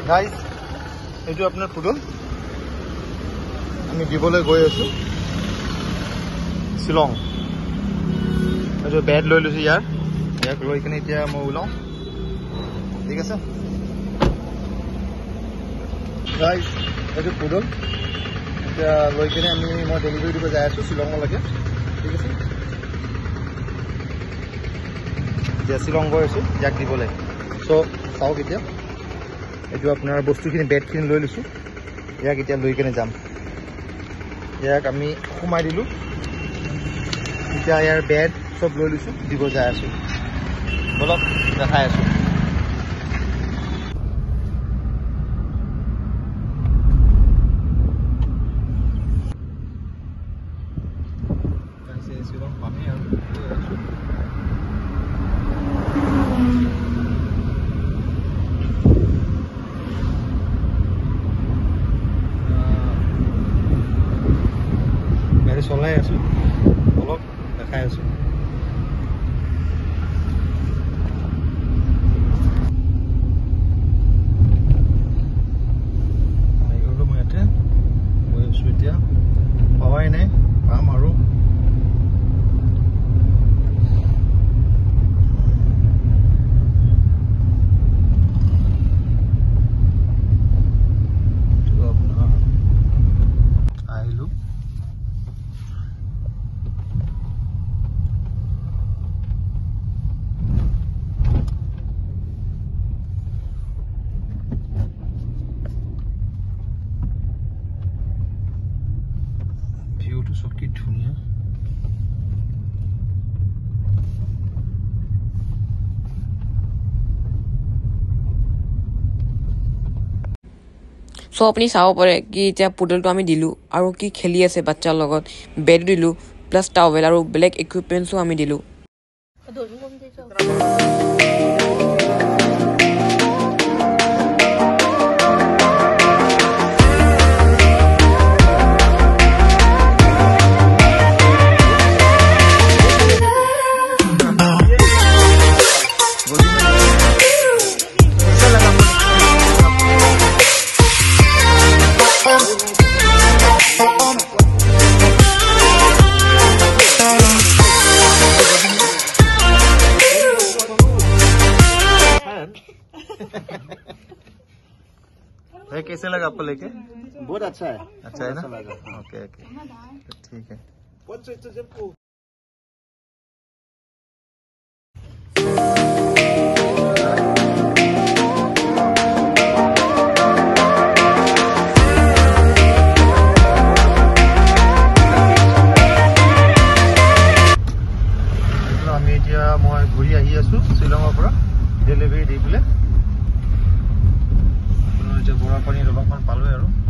guys এইটো আপোনাৰ poodle আমি দিবলৈ গৈ আছো শ্বিলং এইটো বেড লৈ লৈছো ইয়াক লৈ কিনে এতিয়া মই ওলাওঁ ঠিক আছে গাইজ এইটো পুডল এতিয়া লৈ কিনে মই ডেলিভাৰী দিব যাই আছো শ্বিলঙলৈকে ঠিক আছে এতিয়া শ্বিলং গৈ আছো ইয়াক দিবলৈ চ' চাওক এতিয়া এইটো আপোনাৰ বস্তুখিনি বেডখিনি লৈ লৈছোঁ ইয়াক এতিয়া লৈ কিনে যাম ইয়াক আমি সোমাই দিলোঁ এতিয়া ইয়াৰ বেড চব লৈ লৈছোঁ দিব যাই আছোঁ বলক দেখাই আছোঁ শ্বিলং পামেই আৰু চলাই আছো অলপ দেখাই আছো মই ইয়াতে গৈ আছো এতিয়া পাৱাই নাই পাম আৰু ভিউটো সব কি ধুনীয়া সো আপুনি চাব পাৰে কি এতিয়া পুডলটো আমি দিলোঁ আৰু কি খেলি আছে বাচ্চাৰ লগত বেড দিলোঁ প্লাছ টাৱেল আৰু বেলেগ ইকুইপমেণ্টছো আমি দিলোঁ कैसे लगा आपको लेके बहुत अच्छा है ना ओके ओके ठीक है আমি এতিয়া মই ঘূৰি আহি আছো শ্বিলঙৰ পৰা ডেলিভাৰী দি পেলাই বৰা পানী অলপমান পালোৱে আৰু